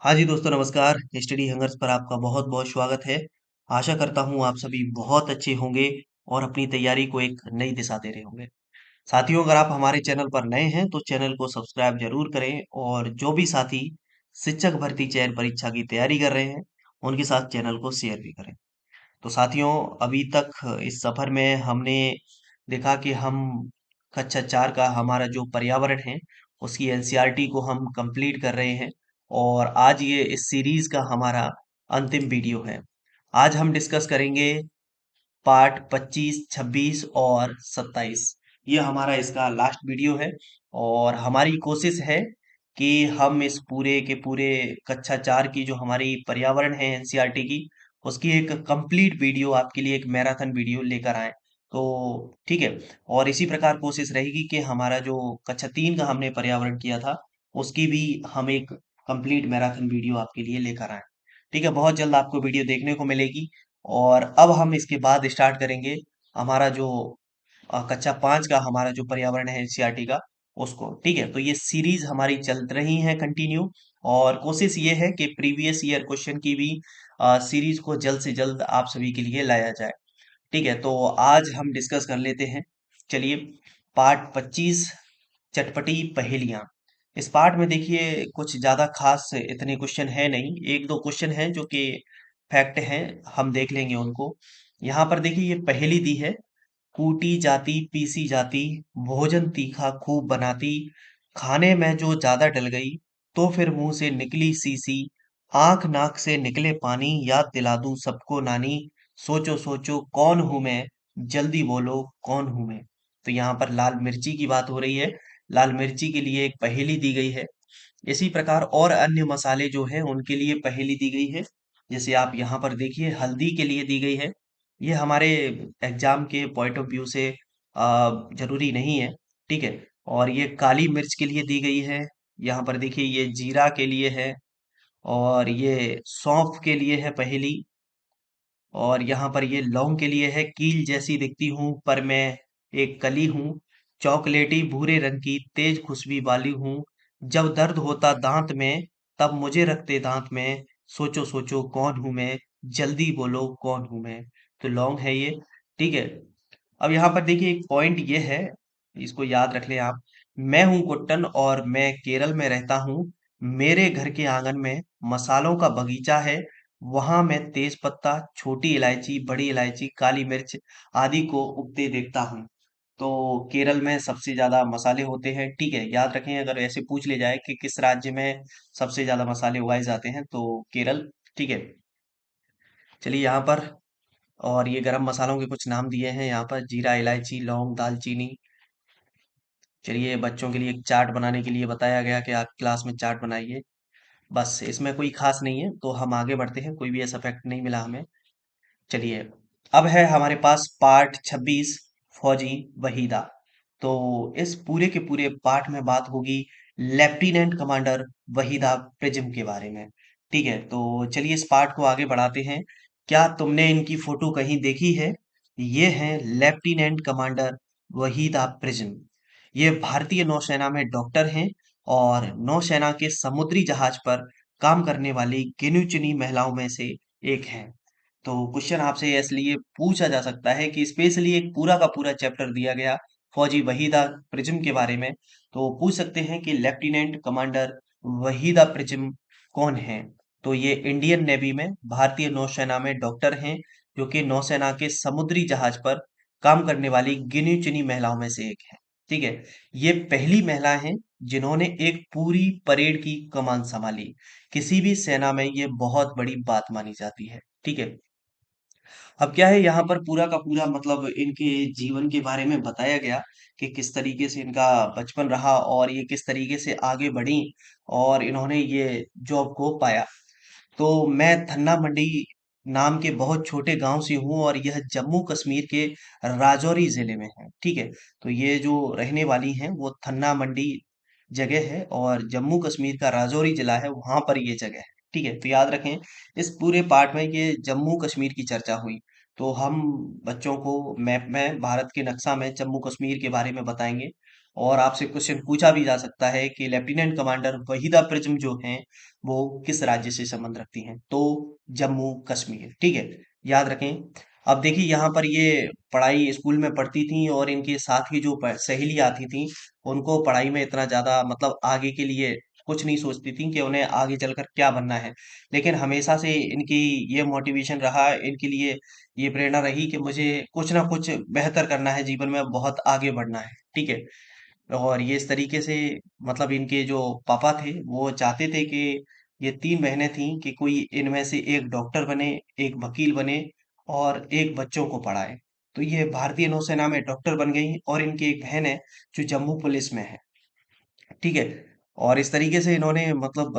हाँ जी दोस्तों नमस्कार। स्टडी हंगर्स पर आपका बहुत बहुत स्वागत है। आशा करता हूँ आप सभी बहुत अच्छे होंगे और अपनी तैयारी को एक नई दिशा दे रहे होंगे। साथियों, अगर आप हमारे चैनल पर नए हैं तो चैनल को सब्सक्राइब जरूर करें और जो भी साथी शिक्षक भर्ती चयन परीक्षा की तैयारी कर रहे हैं उनके साथ चैनल को शेयर भी करें। तो साथियों, अभी तक इस सफर में हमने देखा कि हम कक्षा 4 का हमारा जो पर्यावरण है उसकी एनसीईआरटी को हम कंप्लीट कर रहे हैं और आज ये इस सीरीज का हमारा अंतिम वीडियो है। आज हम डिस्कस करेंगे पार्ट 25, 26 और 27। ये हमारा इसका लास्ट वीडियो है और हमारी कोशिश है कि हम इस पूरे के पूरे कक्षा 4 की जो हमारी पर्यावरण है एनसीईआरटी की उसकी एक कंप्लीट वीडियो आपके लिए एक मैराथन वीडियो लेकर आए। तो ठीक है। और इसी प्रकार कोशिश रहेगी कि हमारा जो कक्षा 3 का हमने पर्यावरण किया था उसकी भी हम एक कंप्लीट मैराथन वीडियो आपके लिए लेकर आए। ठीक है, बहुत जल्द आपको वीडियो देखने को मिलेगी। और अब हम इसके बाद स्टार्ट करेंगे हमारा जो कक्षा 5 का हमारा जो पर्यावरण है एनसीईआरटी का उसको। ठीक है, तो ये सीरीज हमारी चल रही है कंटिन्यू और कोशिश ये है कि प्रीवियस ईयर क्वेश्चन की भी सीरीज को जल्द से जल्द आप सभी के लिए लाया जाए। ठीक है, तो आज हम डिस्कस कर लेते हैं। चलिए, पार्ट 25, चटपटी पहेलियां। इस पार्ट में देखिए कुछ ज्यादा खास इतने क्वेश्चन है नहीं, एक दो क्वेश्चन हैं जो कि फैक्ट हैं, हम देख लेंगे उनको। यहाँ पर देखिए ये पहेली दी है। कूटी जाती पीसी जाती, भोजन तीखा खूब बनाती, खाने में जो ज्यादा डल गई तो फिर मुंह से निकली सीसी, आंख नाक से निकले पानी, याद दिला दूं सबको नानी, सोचो सोचो कौन हूं मैं, जल्दी बोलो कौन हूं मैं। तो यहाँ पर लाल मिर्ची की बात हो रही है। लाल मिर्ची के लिए एक पहेली दी गई है। इसी प्रकार और अन्य मसाले जो हैं उनके लिए पहेली दी गई है। जैसे आप यहाँ पर देखिए हल्दी के लिए दी गई है। ये हमारे एग्जाम के पॉइंट ऑफ व्यू से जरूरी नहीं है। ठीक है। और ये काली मिर्च के लिए दी गई है। यहाँ पर देखिए ये जीरा के लिए है और ये सौंफ के लिए है पहेली। और यहाँ पर ये लौंग के लिए है। कील जैसी दिखती हूँ पर मैं एक कली हूँ, चॉकलेटी भूरे रंग की तेज खुशबी वाली हूँ, जब दर्द होता दांत में तब मुझे रखते दांत में, सोचो सोचो कौन हूँ मैं, जल्दी बोलो कौन हूँ मैं। तो लौंग है ये। ठीक है। अब यहाँ पर देखिए एक पॉइंट ये है, इसको याद रख लें आप। मैं हूँ कुट्टन और मैं केरल में रहता हूँ, मेरे घर के आंगन में मसालों का बगीचा है, वहां मैं तेज पत्ता, छोटी इलायची, बड़ी इलायची, काली मिर्च आदि को उगते देखता हूँ। तो केरल में सबसे ज्यादा मसाले होते हैं। ठीक है, याद रखें, अगर ऐसे पूछ ले जाए कि किस राज्य में सबसे ज्यादा मसाले उगाए जाते हैं तो केरल। ठीक है। चलिए यहाँ पर, और ये गरम मसालों के कुछ नाम दिए हैं यहाँ पर, जीरा, इलायची, लौंग, दालचीनी। चलिए, बच्चों के लिए एक चार्ट बनाने के लिए बताया गया कि आप क्लास में चार्ट बनाइए। बस इसमें कोई खास नहीं है, तो हम आगे बढ़ते हैं, कोई भी ऐसा फैक्ट नहीं मिला हमें। चलिए, अब है हमारे पास पार्ट 26, फौजी वहीदा। तो इस पूरे के पूरे पार्ट में बात होगी लेफ्टिनेंट कमांडर वहीदा प्रिज्म के बारे में। ठीक है, तो चलिए इस पार्ट को आगे बढ़ाते हैं। क्या तुमने इनकी फोटो कहीं देखी है? ये हैं लेफ्टिनेंट कमांडर वहीदा प्रिज्म। ये भारतीय नौसेना में डॉक्टर हैं और नौसेना के समुद्री जहाज पर काम करने वाली गिनी चुनी महिलाओं में से एक हैं। तो क्वेश्चन आपसे इसलिए पूछा जा सकता है कि स्पेशली एक पूरा का पूरा चैप्टर दिया गया फौजी वहीदा प्रिज्म के बारे में, तो पूछ सकते हैं कि लेफ्टिनेंट कमांडर वहीदा प्रिज्म कौन है। तो ये इंडियन नेवी में भारतीय नौसेना में डॉक्टर हैं जो कि नौसेना के समुद्री जहाज पर काम करने वाली गिनी चुनी महिलाओं में से एक है। ठीक है। ये पहली महिला हैं जिन्होंने एक पूरी परेड की कमान संभाली। किसी भी सेना में ये बहुत बड़ी बात मानी जाती है। ठीक है। अब क्या है, यहाँ पर पूरा का पूरा मतलब इनके जीवन के बारे में बताया गया कि किस तरीके से इनका बचपन रहा और ये किस तरीके से आगे बढ़ी और इन्होंने ये जॉब को पाया। तो मैं धन्ना मंडी नाम के बहुत छोटे गांव से हूँ और यह जम्मू कश्मीर के राजौरी जिले में है। ठीक है। तो ये जो रहने वाली हैं वो धन्ना मंडी जगह है और जम्मू कश्मीर का राजौरी जिला है, वहां पर ये जगह है। ठीक है, तो याद रखें, इस पूरे पार्ट में ये जम्मू कश्मीर की चर्चा हुई। तो हम बच्चों को मैप में भारत के नक्शा में जम्मू कश्मीर के बारे में बताएंगे और आपसे क्वेश्चन पूछा भी जा सकता है कि लेफ्टिनेंट कमांडर वहीदा प्रिज्म जो हैं वो किस राज्य से संबंध रखती हैं, तो जम्मू कश्मीर। ठीक है, याद रखें। अब देखिए यहाँ पर ये पढ़ाई स्कूल में पढ़ती थी और इनके साथ ही जो सहेली आती थी, उनको पढ़ाई में इतना ज्यादा मतलब आगे के लिए कुछ नहीं सोचती थी कि उन्हें आगे चलकर क्या बनना है। लेकिन हमेशा से इनकी ये मोटिवेशन रहा इनके लिए, ये प्रेरणा रही कि मुझे कुछ ना कुछ बेहतर करना है जीवन में, बहुत आगे बढ़ना है। ठीक है, और ये इस तरीके से मतलब इनके जो पापा थे वो चाहते थे कि ये तीन बहनें थीं कि कोई इनमें से एक डॉक्टर बने, एक वकील बने और एक बच्चों को पढ़ाए। तो ये भारतीय नौसेना में डॉक्टर बन गई और इनकी एक बहन है जो जम्मू पुलिस में है। ठीक है, और इस तरीके से इन्होंने मतलब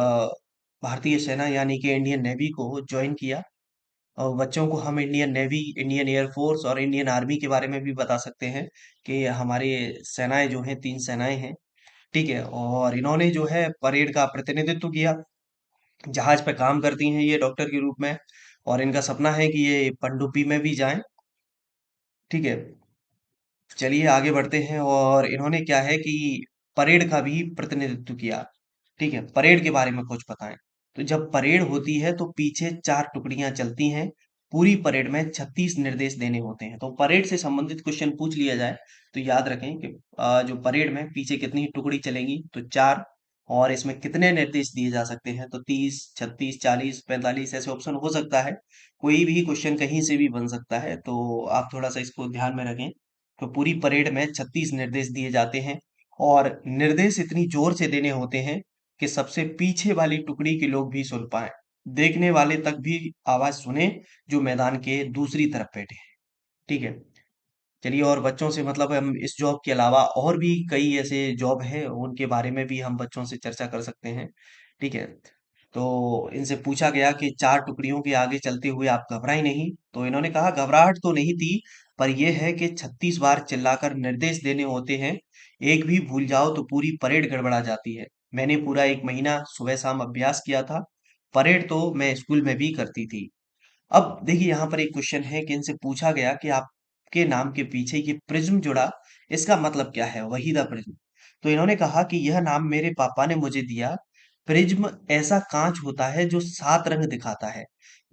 भारतीय सेना यानी कि इंडियन नेवी को ज्वाइन किया। और बच्चों को हम इंडियन नेवी, इंडियन एयरफोर्स और इंडियन आर्मी के बारे में भी बता सकते हैं कि हमारे सेनाएं जो हैं, तीन सेनाएं हैं। ठीक है, और इन्होंने जो है परेड का प्रतिनिधित्व किया। जहाज पे काम करती हैं ये डॉक्टर के रूप में, और इनका सपना है कि ये पनडुब्बी में भी जाएं। ठीक है, चलिए आगे बढ़ते हैं। और इन्होंने क्या है कि परेड का भी प्रतिनिधित्व किया। ठीक है, परेड के बारे में कुछ बताएं। तो जब परेड होती है तो पीछे चार टुकड़ियां चलती हैं। पूरी परेड में 36 निर्देश देने होते हैं। तो परेड से संबंधित क्वेश्चन पूछ लिया जाए तो याद रखें कि जो परेड में पीछे कितनी टुकड़ी चलेंगी, तो चार। और इसमें कितने निर्देश दिए जा सकते हैं, तो 30, 36, 40, 45 ऐसे ऑप्शन हो सकता है। कोई भी क्वेश्चन कहीं से भी बन सकता है, तो आप थोड़ा सा इसको ध्यान में रखें। तो पूरी परेड में 36 निर्देश दिए जाते हैं, और निर्देश इतनी जोर से देने होते हैं कि सबसे पीछे वाली टुकड़ी के लोग भी सुन पाए, देखने वाले तक भी आवाज सुने जो मैदान के दूसरी तरफ बैठे हैं। ठीक है, चलिए। और बच्चों से मतलब हम इस जॉब के अलावा और भी कई ऐसे जॉब है उनके बारे में भी हम बच्चों से चर्चा कर सकते हैं। ठीक है, तो इनसे पूछा गया कि चार टुकड़ियों के आगे चलते हुए आप घबराए नहीं, तो इन्होंने कहा घबराहट तो नहीं थी, पर यह है कि 36 बार चिल्लाकर निर्देश देने होते हैं। एक भी भूल जाओ तो पूरी परेड गड़बड़ा जाती है। मैंने पूरा एक महीना सुबह शाम अभ्यास किया था। परेड तो मैं स्कूल में भी करती थी। अब देखिए यहाँ पर एक क्वेश्चन है कि इनसे पूछा गया कि आपके नाम के पीछे ये प्रिज्म जुड़ा, इसका मतलब क्या है, वहीदा प्रिज्म। तो इन्होंने कहा कि यह नाम मेरे पापा ने मुझे दिया। प्रिज्म ऐसा कांच होता है जो सात रंग दिखाता है।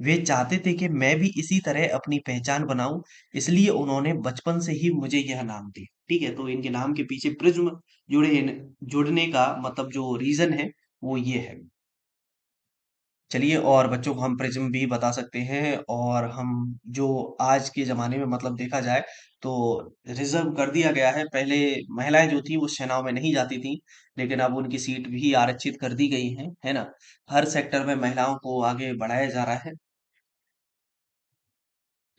वे चाहते थे कि मैं भी इसी तरह अपनी पहचान बनाऊं, इसलिए उन्होंने बचपन से ही मुझे यह नाम दिया। ठीक है, तो इनके नाम के पीछे प्रिज्म जुड़ने का मतलब जो रीजन है वो ये है। चलिए, और बच्चों को हम प्रिज्म भी बता सकते हैं। और हम जो आज के ज़माने में मतलब देखा जाए तो रिज़र्व कर दिया गया है। पहले महिलाएँ जो थी वो सेनाओं में नहीं जाती थीं, लेकिन अब उनकी सीट भी आरक्षित कर दी गई हैं, है ना? हर सेक्टर में महिलाओं को आगे बढ़ाया जा रहा है।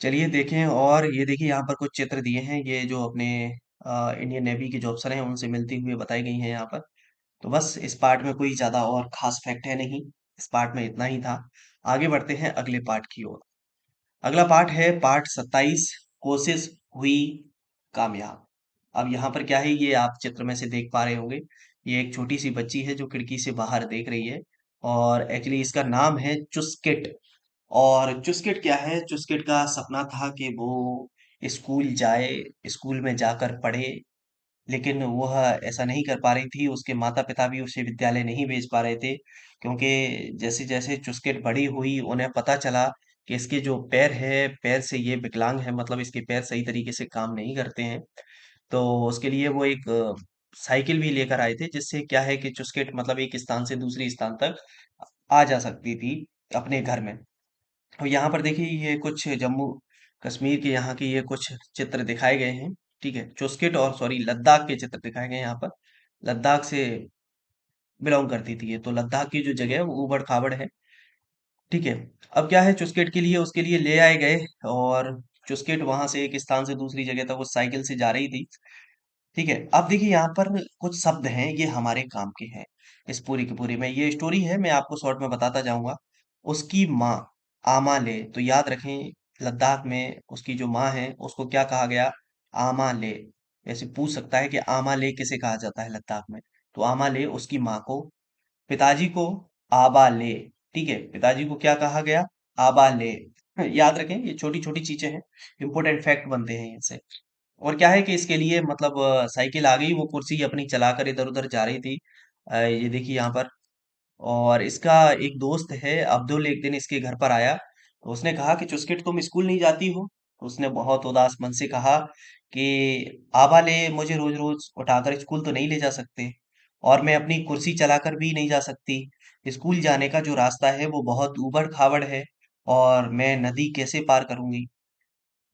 चलिए देखें, और ये देखिए यहाँ पर कुछ चित्र दिए हैं, ये जो अपने इंडियन नेवी के जो अफ़सर हैं उनसे मिलती हुई बताई गई हैं यहाँ पर। तो बस इस पार्ट में कोई ज़्यादा और ख़ास फैक्ट है नहीं, इस पार्ट में इतना ही था। आगे बढ़ते हैं अगले पार्ट की ओर। अगला पार्ट है पार्ट 27, कोशिश हुई कामयाब। अब यहाँ पर क्या है, ये आप चित्र में से देख पा रहे होंगे। ये एक छोटी सी बच्ची है जो खिड़की से बाहर देख रही है, और एक्चुअली इसका नाम है चुस्किट। और चुस्किट क्या है, चुस्किट का सपना था कि वो स्कूल जाए, स्कूल में जाकर पढ़े। लेकिन वह ऐसा नहीं कर पा रही थी, उसके माता-पिता भी उसे विद्यालय नहीं भेज पा रहे थे, क्योंकि जैसे-जैसे चुस्किट बड़ी हुई, उन्हें पता चला कि इसके जो पैर है, पैर से ये विकलांग है, मतलब इसके पैर सही तरीके से काम नहीं करते हैं। तो उसके लिए वो एक साइकिल भी लेकर आए थे, जिससे क्या है कि चुस्किट मतलब एक स्थान से दूसरे स्थान तक आ जा सकती थी अपने घर में। और यहाँ पर देखिए ये कुछ जम्मू कश्मीर के यहाँ के ये कुछ चित्र दिखाए गए हैं। ठीक है, चुस्किट और सॉरी लद्दाख के चित्र दिखाए गए हैं यहाँ पर। लद्दाख से बिलोंग करती थी ये, तो लद्दाख की जो जगह है वो ऊबड़ खाबड़ है। ठीक है, अब क्या है चुस्किट के लिए, उसके लिए ले आए गए। और चुस्किट वहां से एक स्थान से दूसरी जगह तक उस साइकिल से जा रही थी। ठीक है, अब देखिए यहाँ पर कुछ शब्द हैं, ये हमारे काम के हैं। इस पूरी की पूरी में ये स्टोरी है, मैं आपको शॉर्ट में बताता जाऊंगा। उसकी माँ आमा ले, तो याद रखें लद्दाख में उसकी जो माँ है उसको क्या कहा गया, आमा ले। ऐसे पूछ सकता है कि आमा ले किसे कहा जाता है लद्दाख में, तो आमा ले उसकी माँ को। पिताजी को आबा ले। ठीक है, पिताजी को क्या कहा गया, आबा ले। याद रखें ये छोटी छोटी चीजें हैं, इंपॉर्टेंट फैक्ट बनते हैं इनसे। और क्या है कि इसके लिए मतलब साइकिल आ गई, वो कुर्सी अपनी चलाकर इधर उधर जा रही थी। ये देखिए यहाँ पर। और इसका एक दोस्त है अब्दुल, एक दिन इसके घर पर आया, तो उसने कहा कि चुस्किट तुम स्कूल नहीं जाती हो? तो उसने बहुत उदास मन से कहा कि आबा ले मुझे रोज रोज उठाकर स्कूल तो नहीं ले जा सकते, और मैं अपनी कुर्सी चलाकर भी नहीं जा सकती। स्कूल जाने का जो रास्ता है वो बहुत ऊबड़ खाबड़ है, और मैं नदी कैसे पार करूंगी?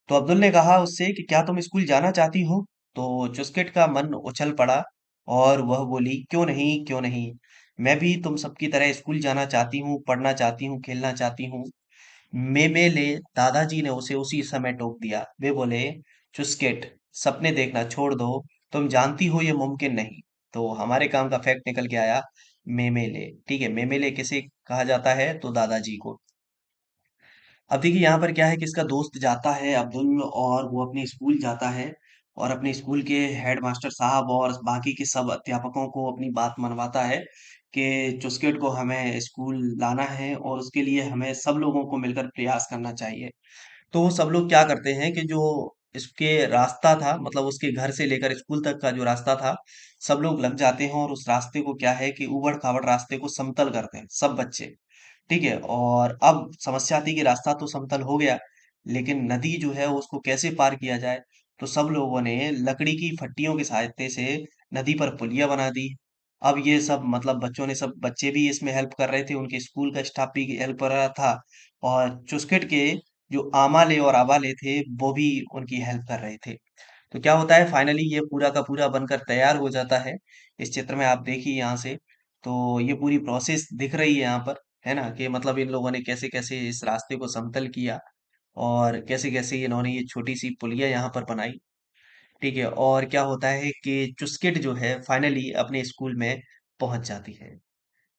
तो अब्दुल ने कहा उससे कि क्या तुम स्कूल जाना चाहती हो? तो चुस्किट का मन उछल पड़ा, और वह बोली क्यों नहीं, क्यों नहीं। मैं भी तुम सबकी तरह स्कूल जाना चाहती हूँ, पढ़ना चाहती हूँ, खेलना चाहती हूँ। मेमेले दादाजी ने उसे उसी समय टोक दिया। वे बोले, चुस्किट, सपने देखना छोड़ दो, तुम जानती हो ये मुमकिन नहीं। तो हमारे काम का फैक्ट निकल के आया, मेमेले। ठीक है, मेमेले किसे कहा जाता है? तो दादाजी को। अब देखिए यहाँ पर क्या है कि इसका दोस्त जाता है अब्दुल, और वो अपने स्कूल जाता है, और अपने स्कूल के हेड मास्टर साहब और बाकी के सब अध्यापकों को अपनी बात मनवाता है कि चुस्किट को हमें स्कूल लाना है, और उसके लिए हमें सब लोगों को मिलकर प्रयास करना चाहिए। तो वो सब लोग क्या करते हैं कि जो इसके रास्ता था, मतलब उसके घर से लेकर स्कूल तक का जो रास्ता था, सब लोग लग जाते हैं, और उस रास्ते को क्या है कि ऊबड़ खाबड़ रास्ते को समतल करते हैं सब बच्चे। ठीक है, और अब समस्या आती है कि रास्ता तो समतल हो गया, लेकिन नदी जो है उसको कैसे पार किया जाए? तो सब लोगों ने लकड़ी की फट्टियों की सहायता से नदी पर पुलिया बना दी। अब ये सब मतलब बच्चों ने, सब बच्चे भी इसमें हेल्प कर रहे थे, उनके स्कूल का स्टाफ भी हेल्प कर रहा था, और चुस्किट के जो आमाले और आबाले थे वो भी उनकी हेल्प कर रहे थे। तो क्या होता है, फाइनली ये पूरा का पूरा बनकर तैयार हो जाता है। इस चित्र में आप देखिए यहाँ से, तो ये पूरी प्रोसेस दिख रही है यहाँ पर, है ना, कि मतलब इन लोगों ने कैसे कैसे इस रास्ते को समतल किया, और कैसे कैसे इन्होंने ये छोटी सी पुलिया यहाँ पर बनाई। ठीक है, और क्या होता है कि चुस्किट जो है फाइनली अपने स्कूल में पहुंच जाती है।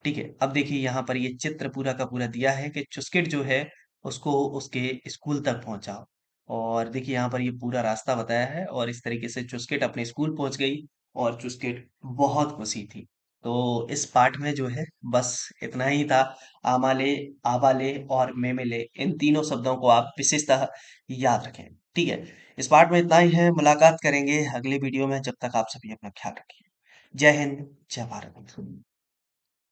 ठीक है, अब देखिए यहाँ पर ये चित्र पूरा का पूरा दिया है कि चुस्किट जो है उसको उसके स्कूल तक पहुंचाओ। और देखिए यहाँ पर ये पूरा रास्ता बताया है, और इस तरीके से चुस्किट अपने स्कूल पहुंच गई, और चुस्किट बहुत खुशी थी। तो इस पाठ में जो है बस इतना ही था। आमाले, आबाले और मेमेले, इन तीनों शब्दों को आप विशेषतः याद रखें। ठीक है, इस पाठ में इतना ही है। मुलाकात करेंगे अगले वीडियो में, जब तक आप सभी अपना ख्याल रखिए। जय हिंद, जय भारत।